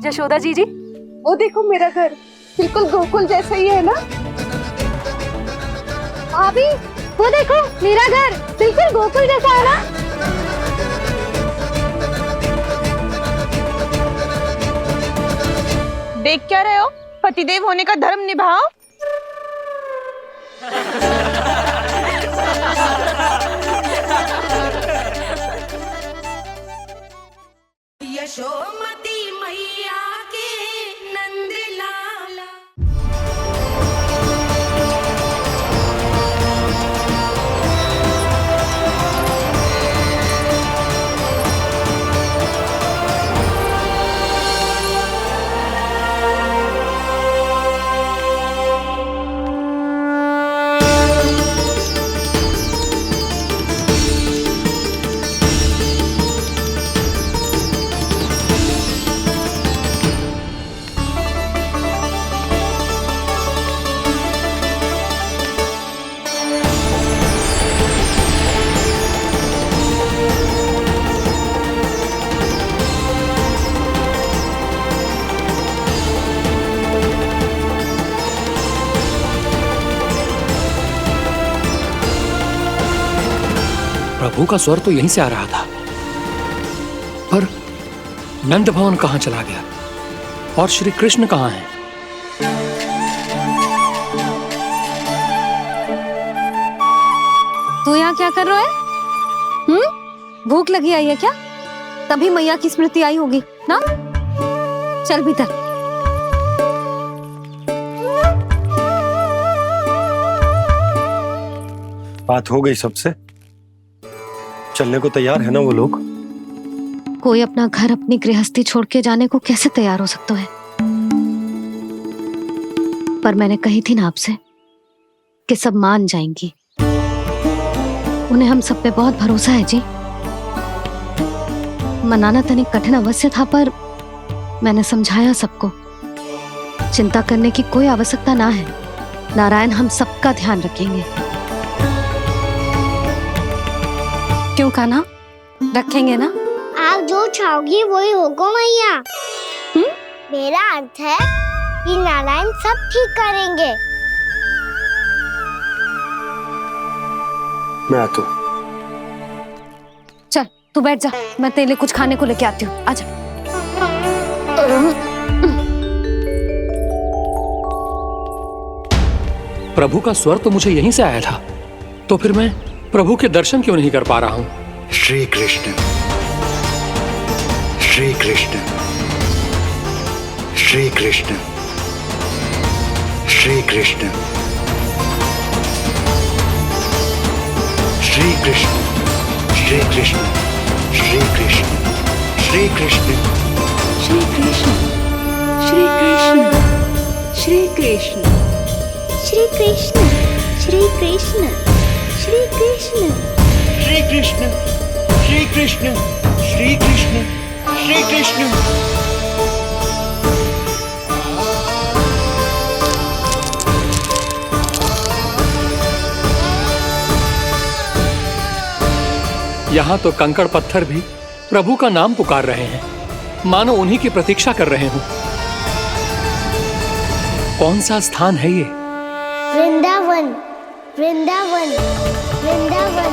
यशोदा जी। वो देखो मेरा घर बिल्कुल गोकुल जैसा ही है ना। भाभी वो देखो मेरा घर बिल्कुल गोकुल जैसा है ना। देख क्या रहे हो? पतिदेव होने का धर्म निभाओ। यशोमती मैया के नंद लाला। प्रभु का स्वर तो यहीं से आ रहा था, पर नंद भवन कहां चला गया और श्री कृष्ण कहां हैं? तू यहाँ क्या कर रहा है? भूख लगी आई है क्या? तभी मैया की स्मृति आई होगी ना। चल भीतर। बात हो गई सबसे? चलने को तैयार है ना वो लोग? कोई अपना घर अपनी गृहस्थी छोड़ के जाने को कैसे तैयार हो सकता है? पर मैंने कही थी ना आपसे कि सब मान जाएंगी। उन्हें हम सब पे बहुत भरोसा है जी। मनाना तनिक कठिन अवश्य था, पर मैंने समझाया सबको। चिंता करने की कोई आवश्यकता ना है। नारायण हम सबका ध्यान रखेंगे। क्यों कान्हा, रखेंगे ना? आप जो चाहोगी वही होगा मैया। मेरा अर्थ है कि नारायण सब ठीक करेंगे। मैं आता हूं। चल तू बैठ जा, मैं तेरे लिए कुछ खाने को लेके आती हूँ। आजा। प्रभु का स्वर तो मुझे यहीं से आया था, तो फिर मैं प्रभु के दर्शन क्यों नहीं कर पा रहा हूं? श्री कृष्ण, श्री कृष्ण, श्री कृष्ण, श्री कृष्ण, श्री कृष्ण, श्री कृष्ण, श्री कृष्ण, श्री कृष्ण, श्री कृष्ण, श्री कृष्ण, श्री कृष्ण, श्री कृष्ण, श्री कृष्ण, श्री कृष्ण, श्री कृष्ण, श्री कृष्ण, श्री कृष्ण, श्री कृष्ण। यहां तो कंकड़ पत्थर भी प्रभु का नाम पुकार रहे हैं, मानो उन्हीं की प्रतीक्षा कर रहे हों। कौन सा स्थान है ये? वृंदावन, वृंदावन, वृंदावन।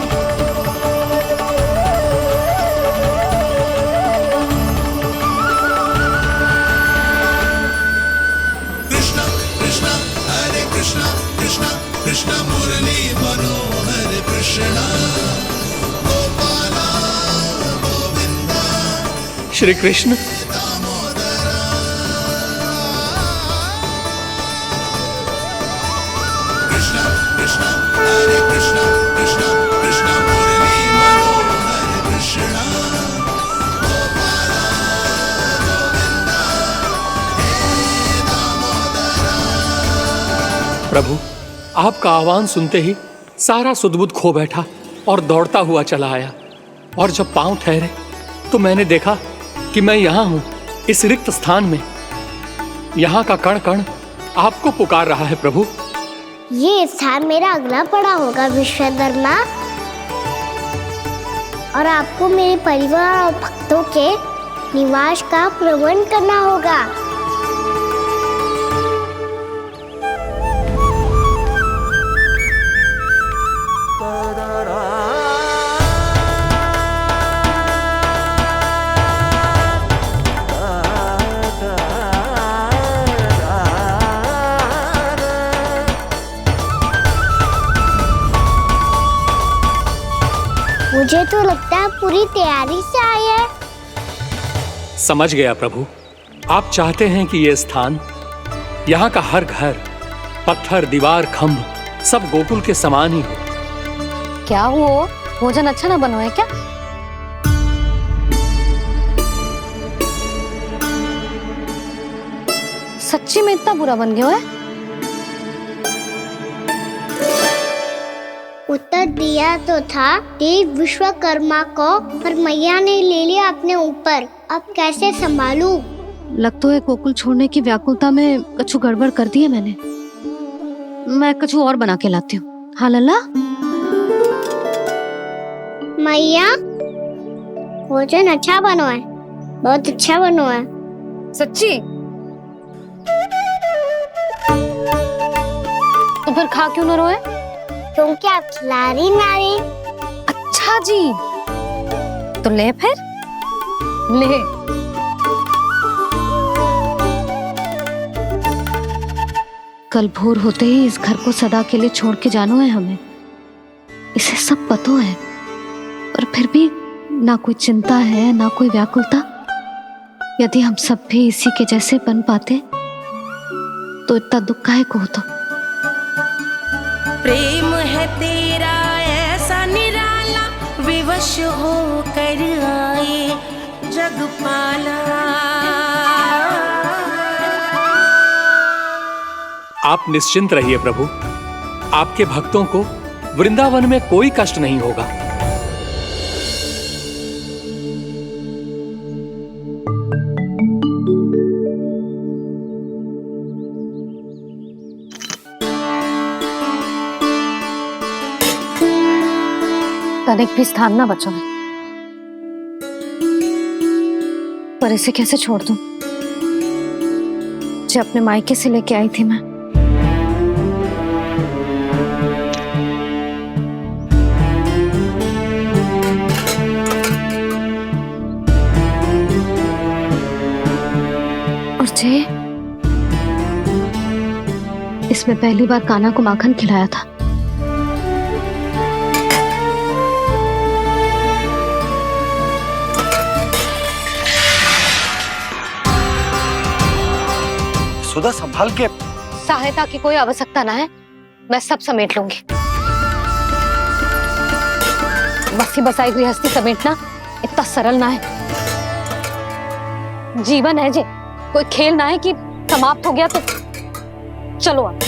कृष्णा कृष्णा हरे कृष्णा, कृष्णा कृष्णा मुरली मनोहर कृष्णा, गोपाला गोविंदा। श्री कृष्ण, कृष्णा कृष्णा हरे कृष्णा, कृष्णा कृष्णा मुरली मनोहर कृष्णा, गोपाला गोविंदा हे दामोदरा। प्रभु आपका आह्वान सुनते ही सारा सुध-बुध खो बैठा और दौड़ता हुआ चला आया, और जब पांव ठहरे तो मैंने देखा कि मैं यहाँ हूँ, इस रिक्त स्थान में। यहाँ का कण कण आपको पुकार रहा है प्रभु। ये स्थान मेरा अगला पड़ा होगा विश्वकर्मा, और आपको मेरे परिवार और भक्तों के निवास का प्रबंध करना होगा। मुझे तो लगता है पूरी तैयारी से आए हैं। समझ गया प्रभु। आप चाहते हैं कि ये स्थान, यहाँ का हर घर, पत्थर, दीवार, खम्भ सब गोकुल के समान ही हो। क्या वो भोजन अच्छा ना बनो है क्या? सच्ची में इतना बुरा बन गया है? उत्तर दिया तो था देव विश्वकर्मा को, पर मैया ने ले लिया अपने ऊपर। अब कैसे संभालूं? लग तो है गोकुल छोड़ने की व्याकुलता में कछु गड़बड़ कर दी है मैंने। मैं कछु और बना के लाती हूँ। हाँ लल्ला? मैया, भोजन अच्छा बनो है, बहुत अच्छा बनो है। सच्ची? तो फिर खा क्यों न रोए? क्योंकि आप खिला रही नारी। अच्छा जी, तो ले फिर ले। कल भोर होते ही इस घर को सदा के लिए छोड़ के जाना है हमें। इसे सब पता है, पर फिर भी ना कोई चिंता है ना कोई व्याकुलता। यदि हम सब भी इसी के जैसे बन पाते तो इतना दुख काहे को होता। प्रेम है तेरा ऐसा निराला, विवश हो कर आए जगपाला। आप निश्चिंत रहिए प्रभु, आपके भक्तों को वृंदावन में कोई कष्ट नहीं होगा। तनिक भी स्थान ना बचो है, पर इसे कैसे छोड़ दूं जो अपने मायके से लेके आई थी मैं। और जे इसमें पहली बार कान्हा को माखन खिलाया था। सुधा संभाल के। सहायता की कोई आवश्यकता ना है, मैं सब समेट लूंगी। बसी बसाई गृहस्थी समेटना इतना सरल ना है। जीवन है जी, कोई खेल ना है कि समाप्त हो गया तो चलो अब।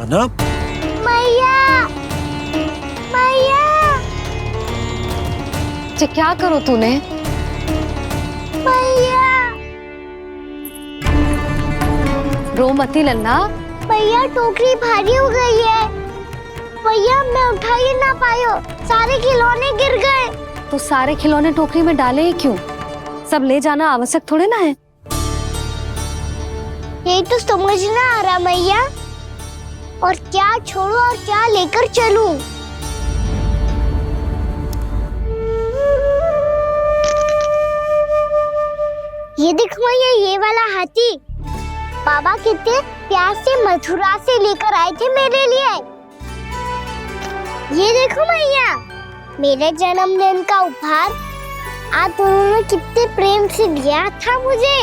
अना? मैया, मैया, जे क्या करो तूने? मैया, रो मती लल्ला। भैया टोकरी भारी हो गई है। भैया मैं उठा ही ना पायो, सारे खिलौने गिर गए। तो सारे खिलौने टोकरी में डाले ही क्यों? सब ले जाना आवश्यक थोड़े ना है। यही तो समझ ना आ रहा मैया, और क्या छोड़ू और क्या लेकर चलूं? ये देख मैया, ये वाला हाथी बाबा कितने प्यार से मथुरा से लेकर आए थे मेरे लिए। ये देखो मैया, मेरे जन्मदिन का उपहार आप दोनों ने कितने प्रेम से दिया था मुझे।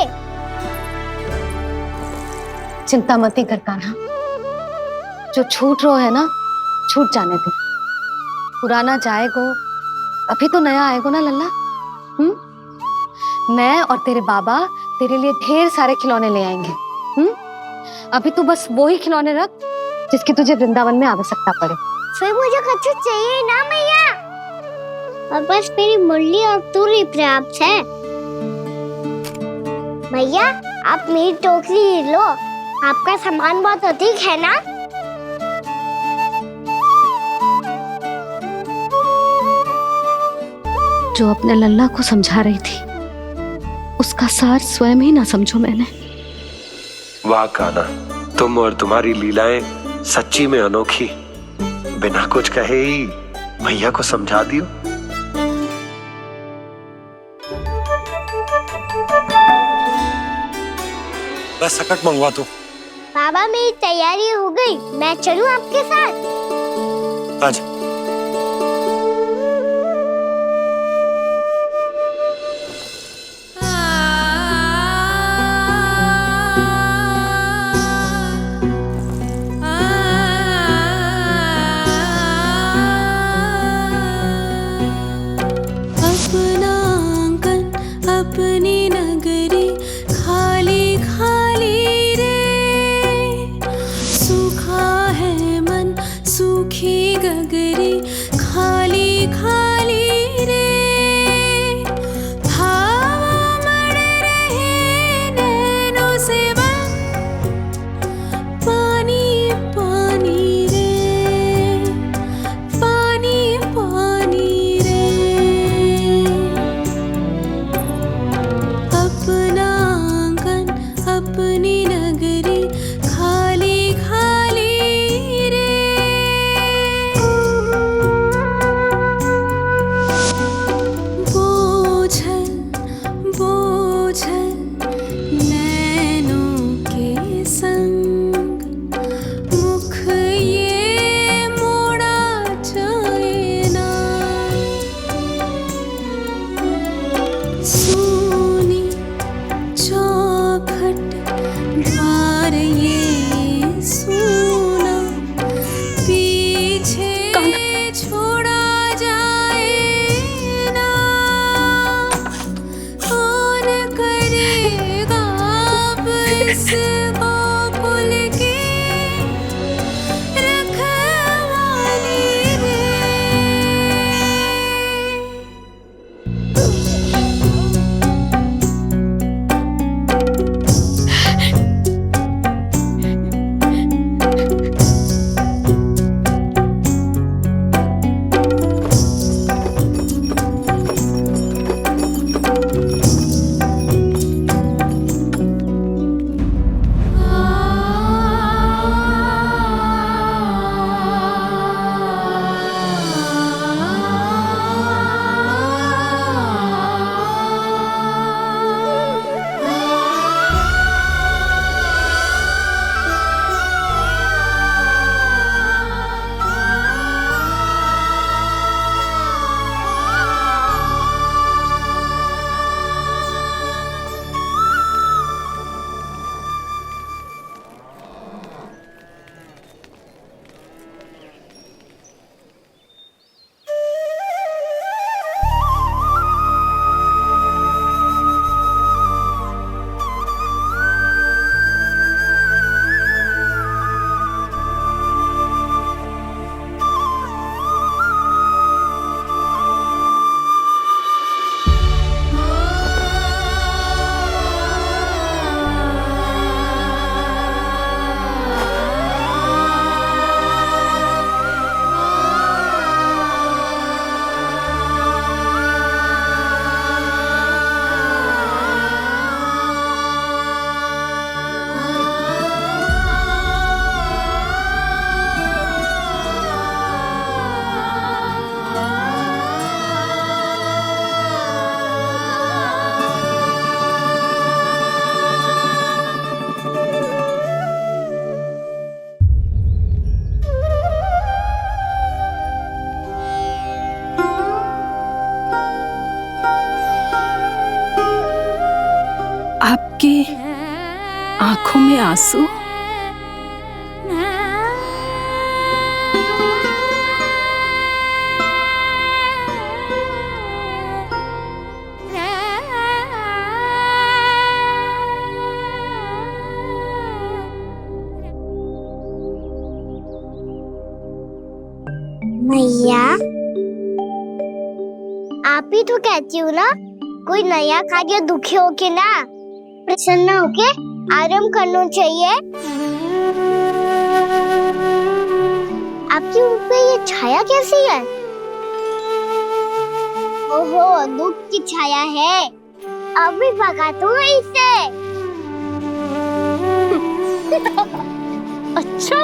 चिंता मती कर कान्हा, जो छूट रो है ना छूट जाने दे। पुराना जाएगो, अभी तो नया आएगो ना लल्ला। मैं और तेरे बाबा तेरे लिए ढेर सारे खिलौने ले आएंगे। अभी तू बस वो ही खिलौने रख जिसकी तुझे वृंदावन में आवश्यकता पड़े। फिर मुझे कच्चू चाहिए ना मैया, और बस मेरी मुरली और तुरी पर्याप्त है। भैया आप मेरी टोकरी लो, आपका सामान बहुत अधिक है ना। जो अपने लल्ला को समझा रही थी उसका सार स्वयं ही ना समझो मैंने। वाह कान्हा, तुम और तुम्हारी लीलाएं सच्ची में अनोखी। बिना कुछ कहे ही भैया को समझा दियो। बस सकट मंगवा दो। बाबा मेरी तैयारी हो गई, मैं चलूं आपके साथ? आजा। अपना आंगन अपनी नगरी खाली खाली रे, सूखा है मन सूखी गगरी खाली खाली रे, हवा मर रहे नैनों से बन पानी पानी रे, पानी पानी रे। अपना आंगन अपनी नगरी खाली खाली रे। बोझल बोझल नैनों के संग मुख ये मोड़ा जाए ना, सूनी चौखट द्वार ये सूना, पीछे छोड़ा जाए ना, कौन करेगा अब इस गोकुल की रखवाली रे। आपकी आंखों में आंसू? मैया, आप ही तो कहती हो ना, कोई नया कार्य दुखी होके ना प्रसन्न होके आराम करना चाहिए। आपकी मुंह पे ये छाया कैसी है? ओहो, दुख की छाया है। अभी भगा दूँ इसे। अच्छा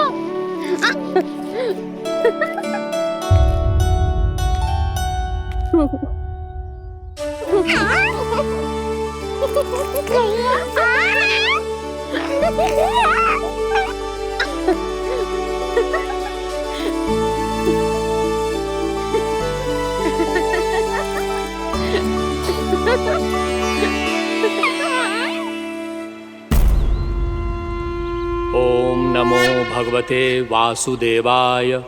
ओम नमो भगवते वासुदेवाय।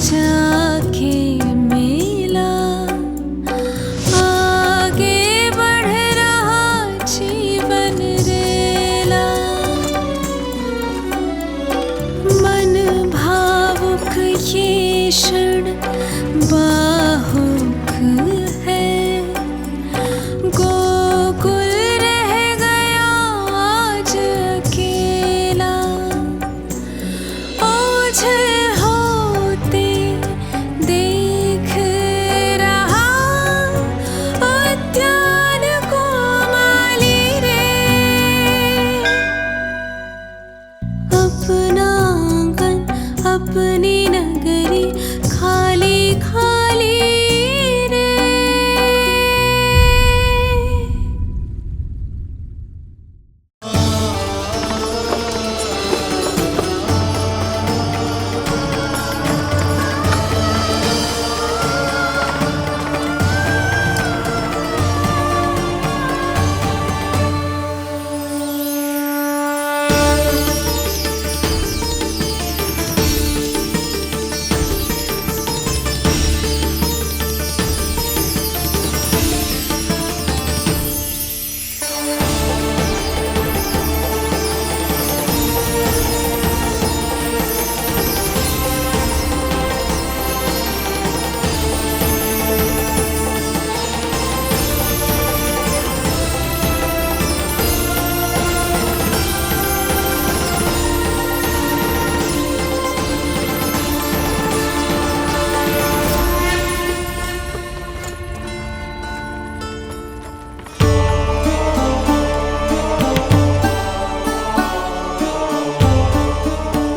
जाके मिला, आगे बढ़ रहा जीवन रेला। मन भावुक ये क्षण बाहुक है, गोकुल रह गया आज अकेला। ओझल होते देख रहा उद्यान को माली रे। अपना आंगन अपनी नगरी खाली खाली रे।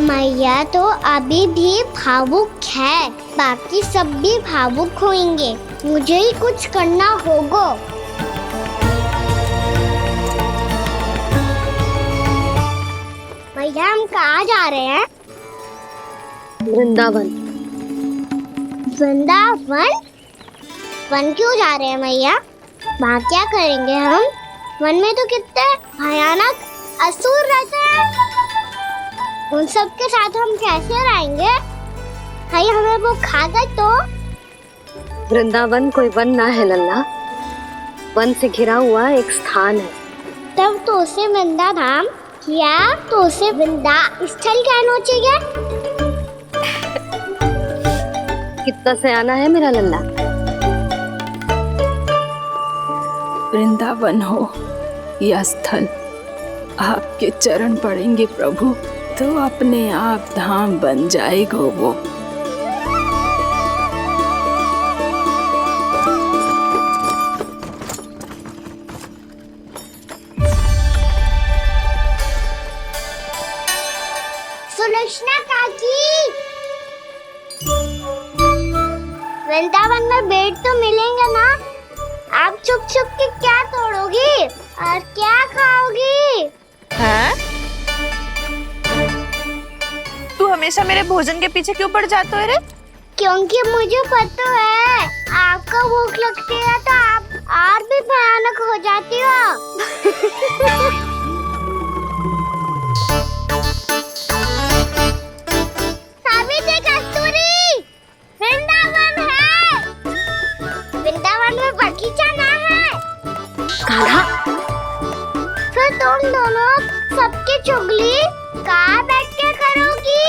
मैया तो अभी भी भावुक है, बाकी सब भी भावुक होंगे। मुझे ही कुछ करना होगा। मैया हम कहाँ जा रहे हैं? वृंदावन। वृंदावन? वन क्यों जा रहे हैं मैया? वहाँ क्या करेंगे हम? वन में तो कितने भयानक असुर रहते हैं। उन सब के साथ हम कैसे रहेंगे? कहीं हमें वो खा गए तो? वृंदावन कोई वन ना है लल्ला, वन से घिरा हुआ एक स्थान है। तब तो उसे वृंदा धाम या तो उसे वृंदा स्थल कहना चाहिए। कितना से आना है मेरा लल्ला? वृंदावन हो या स्थल, आपके चरण पड़ेंगे प्रभु तो अपने आप धाम बन जाएगा वो। सुलक्षणा काकी, वृंदावन में बेड तो मिलेंगे ना? आप छुप छुप के क्या तोड़ोगी और क्या खाओगी? हाँ? तू हमेशा मेरे भोजन के पीछे क्यों पड़ जाते हो रे? क्योंकि मुझे पता है आपको भूख लगती है तो आप और भी भयानक हो जाती हो। सावित्री कस्तूरी, वृंदावन है। वृंदावन में बगीचा ना है। कान्हा, फिर तुम दोनों सबकी चुगली कहाँ बैठ के करोगी?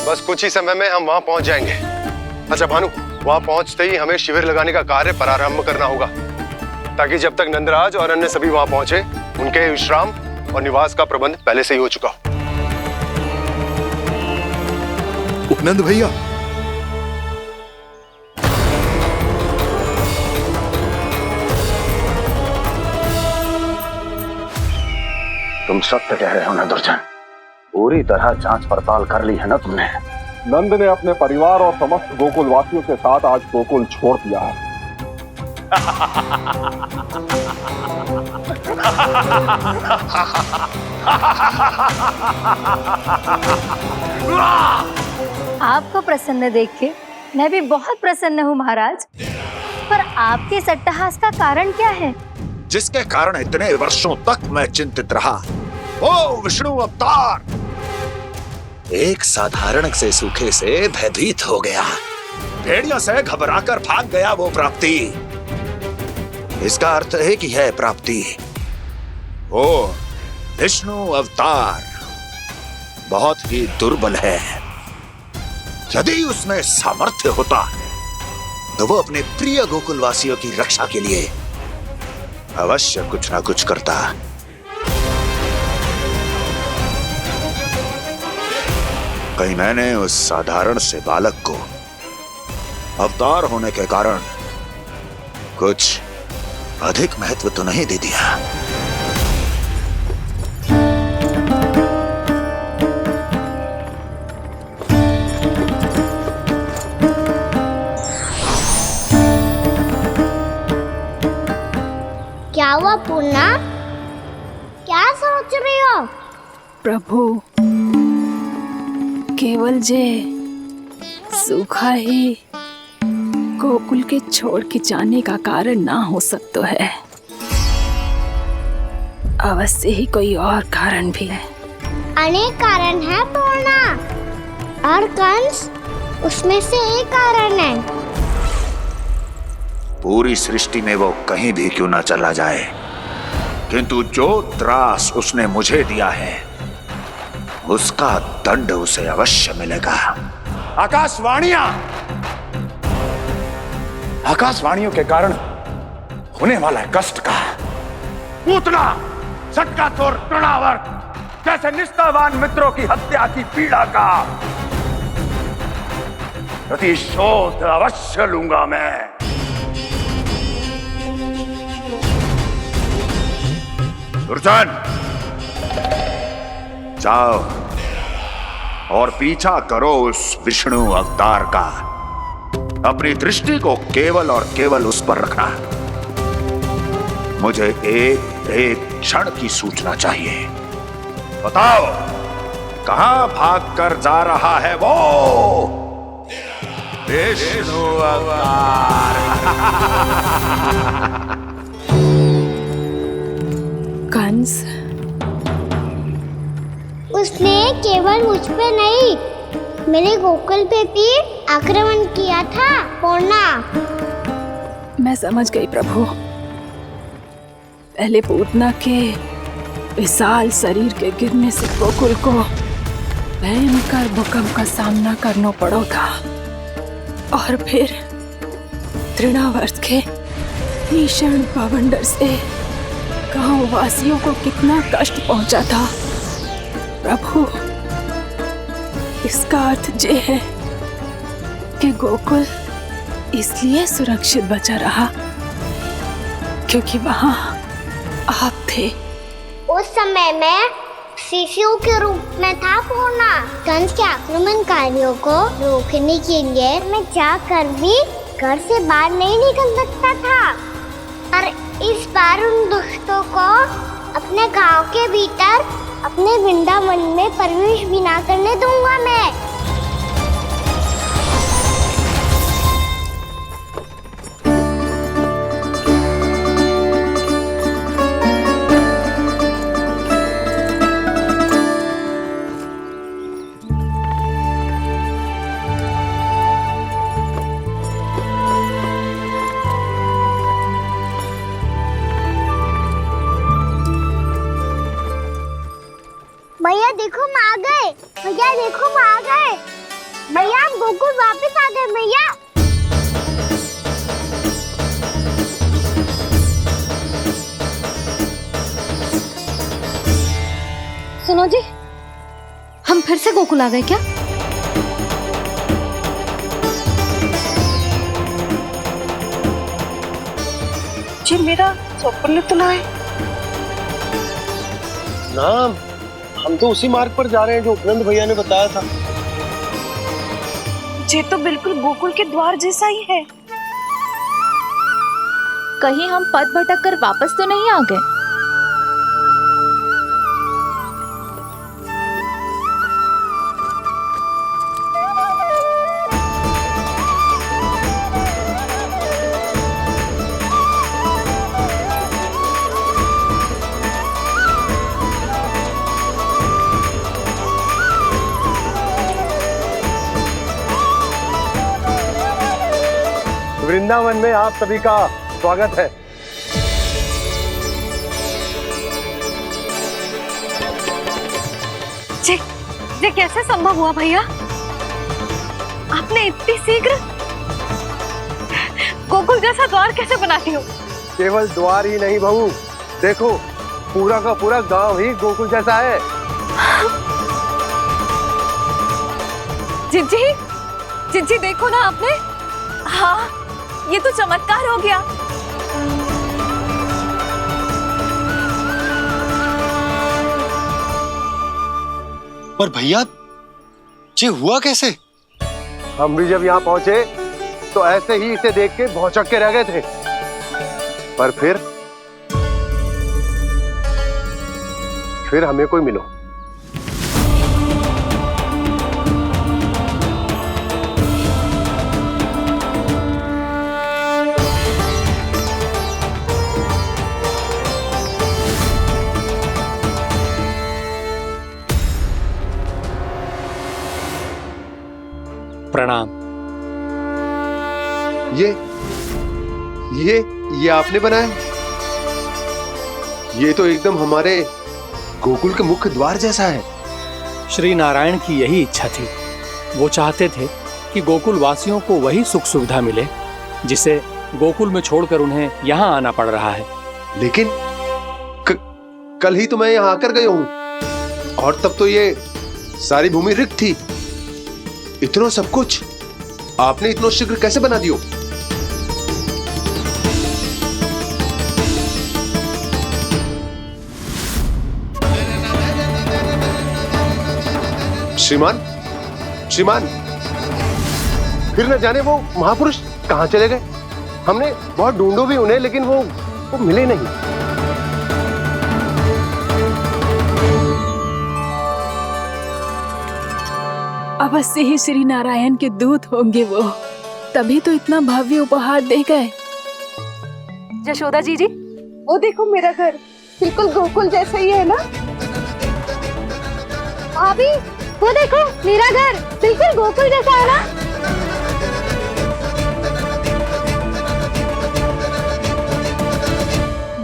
बस कुछ ही समय में हम वहां पहुंच जाएंगे। अच्छा भानु, वहां पहुंचते ही हमें शिविर लगाने का कार्य प्रारंभ करना होगा, ताकि जब तक नंदराज और अन्य सभी वहां पहुंचे उनके विश्राम और निवास का प्रबंध पहले से ही हो चुका हो। उपनंद भैया, तुम सत्य कह रहे हो ना दुर्जन? पूरी तरह जांच पड़ताल कर ली है ना तुमने? नंद ने अपने परिवार और समस्त गोकुलवासियों के साथ आज गोकुल छोड़ दिया है। आपको प्रसन्न देख के मैं भी बहुत प्रसन्न हूँ महाराज। पर आपके इस अट्टहास का कारण क्या है? जिसके कारण इतने वर्षों तक मैं चिंतित रहा, वो विष्णु अवतार एक साधारण से सूखे से भयभीत हो गया। भेड़ियों से घबराकर भाग गया वो प्राप्ति। इसका अर्थ है कि यह प्राप्ति वो विष्णु अवतार बहुत ही दुर्बल है। यदि उसमें सामर्थ्य होता तो वो अपने प्रिय गोकुलवासियों की रक्षा के लिए अवश्य कुछ ना कुछ करता। कहीं मैंने उस साधारण से बालक को अवतार होने के कारण कुछ अधिक महत्व तो नहीं दे दिया। क्या हुआ पूर्णा? क्या सोच रही हो? प्रभु, केवल जे सूखा ही गोकुल के छोड़ के जाने का कारण ना हो सकता है, अवश्य ही कोई और कारण भी है। अनेक कारण है पूर्णा, और कंस उसमें से एक कारण है। पूरी सृष्टि में वो कहीं भी क्यों ना चला जाए, किंतु जो त्रास उसने मुझे दिया है उसका दंड उसे अवश्य मिलेगा। आकाशवाणियों के कारण होने वाला कष्ट का, पूतना, सटकासुर, तृणावर्त जैसे निष्ठावान मित्रों की हत्या की पीड़ा का प्रतिशोध अवश्य लूंगा मैं। दुर्जन, जाओ और पीछा करो उस विष्णु अवतार का। अपनी दृष्टि को केवल और केवल उस पर रखना। मुझे एक एक क्षण की सूचना चाहिए। बताओ, कहां भागकर जा रहा है वो विष्णु अवतार? कंस, उसने केवल मुझ पे नहीं, मेरे गोकुल पे भी आक्रमण किया था पूर्णा। मैं समझ गई प्रभु। पहले पूतना के विशाल शरीर के गिरने से गोकुल को भयंकर भूकंप का सामना करना पड़ा था, और फिर तृणावर्त के भीषण पावंडर से गांव वासियों को कितना कष्ट पहुंचा था। प्रभु, इसका अर्थ ये है कि गोकुल इसलिए सुरक्षित बचा रहा क्योंकि वहां आप थे। उस समय मैं शिशु के रूप में था पूर्णा। कंस के आक्रमणकारियों को रोकने के लिए मैं जाकर भी घर से बाहर नहीं निकल सकता था, और इस बार उन दुष्टों को अपने गांव के भीतर, अपने वृंदावन में प्रवेश भी ना करने दूंगा मैं। भैया देखो हम आ गए, भैया देखो हम आ गए, भैया हम गोकुल वापस आ गए भैया। सुनो जी, हम फिर से गोकुल आ गए क्या? जी मेरा स्वप्न तो ना है। ना, हम तो उसी मार्ग पर जा रहे हैं जो उपनंद भैया ने बताया था। ये तो बिल्कुल गोकुल के द्वार जैसा ही है। कहीं हम पथ भटक कर वापस तो नहीं आ गए? वृंदावन में आप सभी का स्वागत है। ये कैसे संभव हुआ भैया? आपने इतनी शीघ्र गोकुल जैसा द्वार कैसे बना दिया? केवल द्वार ही नहीं बहू, देखो पूरा का पूरा गांव ही गोकुल जैसा है। जिज्जी, जिज्जी देखो ना आपने। हाँ, ये तो चमत्कार हो गया। पर भैया ये हुआ कैसे? हम भी जब यहाँ पहुंचे तो ऐसे ही इसे देख के भौचक के रह गए थे, पर फिर हमें कोई मिलो। प्रणाम। ये आपने बनाया? ये तो एकदम हमारे गोकुल के मुख्य द्वार जैसा है। श्री नारायण की यही इच्छा थी। वो चाहते थे कि गोकुल वासियों को वही सुख सुविधा मिले जिसे गोकुल में छोड़कर उन्हें यहाँ आना पड़ रहा है। लेकिन कल ही तो मैं यहाँ आकर गया हूँ और तब तो ये सारी भूमि रिक्त थी। इतना सब कुछ आपने इतना शीघ्र कैसे बना दियो? श्रीमान, श्रीमान, फिर न जाने वो महापुरुष कहाँ चले गए। हमने बहुत ढूंढो भी उन्हें, लेकिन वो मिले नहीं। अवश्य ही श्री नारायण के दूत होंगे वो, तभी तो इतना भव्य उपहार दे गए। यशोदा जी, वो देखो मेरा घर बिल्कुल गोकुल जैसा ही है ना। भाभी वो देखो मेरा घर बिल्कुल गोकुल जैसा है ना।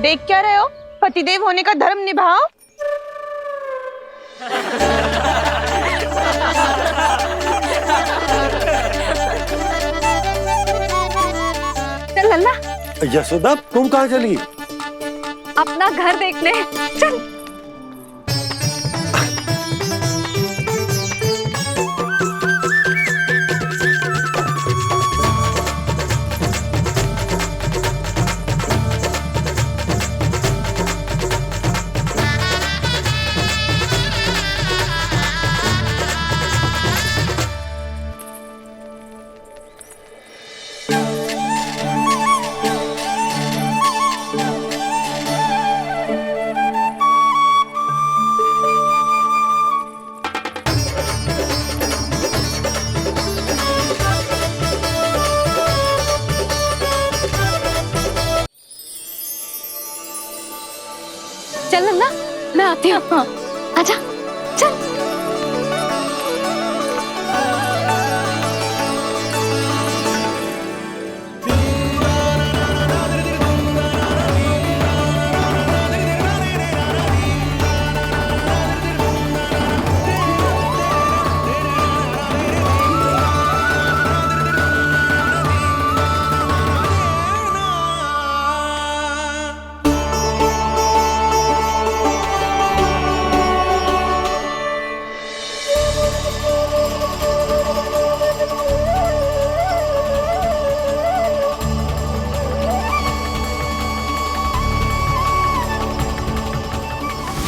देख क्या रहे हो? पतिदेव होने का धर्म निभाओ। चल लल्ला, यशोदा तुम कहाँ चली? अपना घर देखने चल। चल लल्ला, मैं आती हूँ। हाँ, आजा, चल।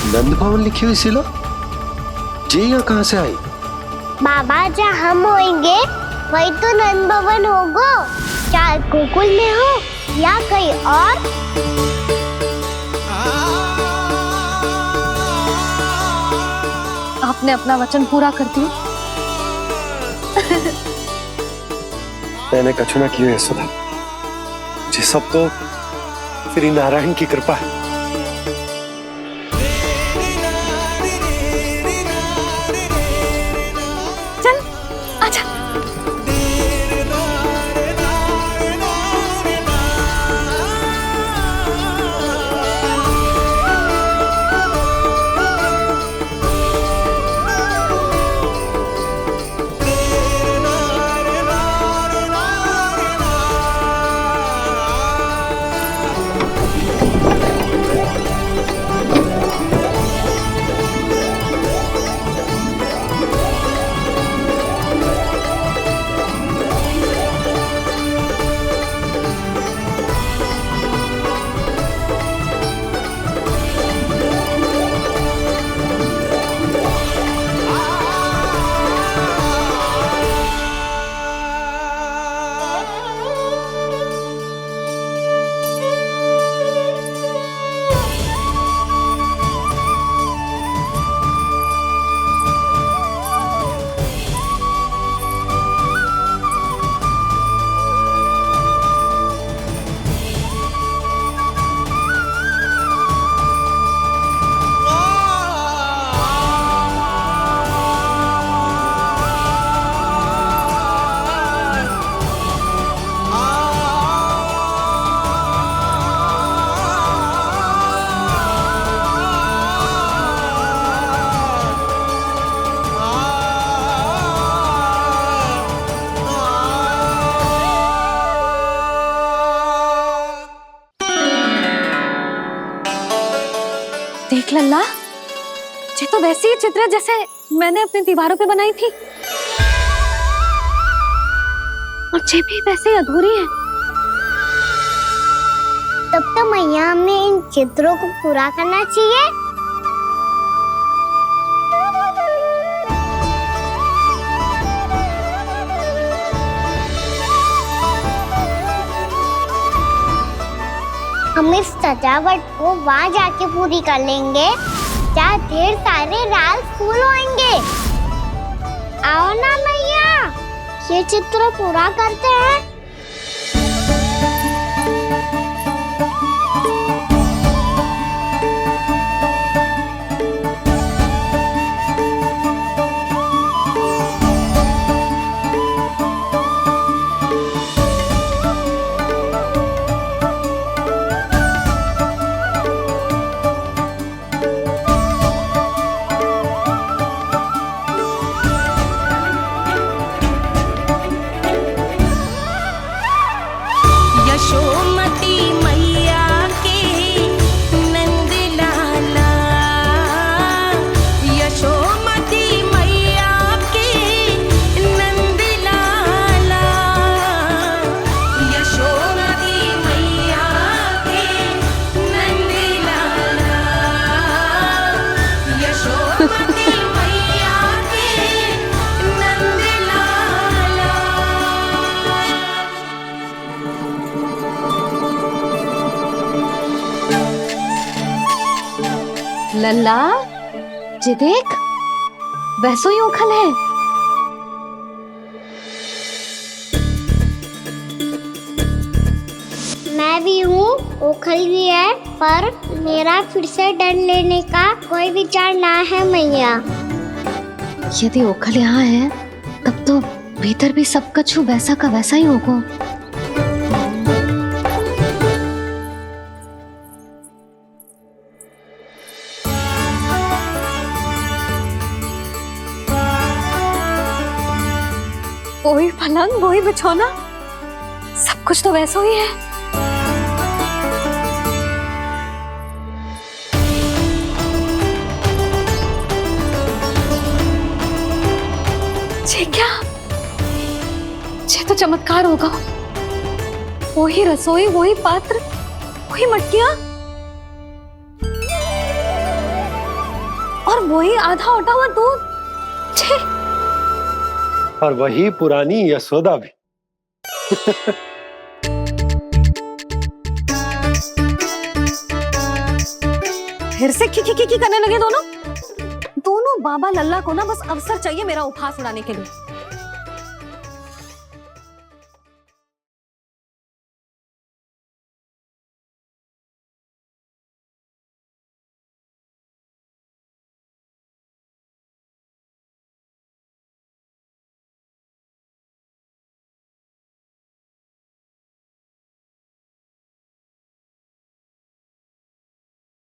नंद भवन लिखी हुई सिलो जी यहाँ कहाँ से आई? बाबा जब हम होंगे वही तो नंद भवन होगा, चाहे गोकुल में हो या कहीं और। आपने अपना वचन पूरा कर दिया। मैंने कछु ना किया यशोदा, ये सब तो श्री नारायण की कृपा है। चल आजा। देख लल्ला, ये तो वैसी ही चित्र है जैसे मैंने अपनी दीवारों पे बनाई थी, और ये भी वैसे ही अधूरी है। तब तो मैया हमें इन चित्रों को पूरा करना चाहिए। हम इस सजावट को वहाँ जाके पूरी कर लेंगे जहाँ ढेर सारे लाल फूल होंगे। आओ ना मैया, ये चित्र पूरा करते हैं। यशोमती मैया के नंद लाला, यशोमती मैया के नंद लाला, यशोमती मैया के नंद लाला, यशोमती मैया के नंद लाला। लल्ला, ये देख, वैसो ही उखल है। मैं भी हूँ, ओखल भी है, पर मेरा फिर से डर लेने का कोई विचार ना है मैया। यदि ओखल यहाँ है, तब तो भीतर भी सब कछु वैसा का वैसा ही होगा। वही पलंग, वही बिछौना, सब कुछ तो वैसा ही है। ये क्या? ये तो चमत्कार होगा। वही रसोई, वही पात्र, वही मटकियां, और वही आधा उटा हुआ दूध। छे, और वही पुरानी यशोदा भी। फिर से खी करने लगे दोनों बाबा लल्ला को ना बस अवसर चाहिए मेरा उपहास उड़ाने के लिए।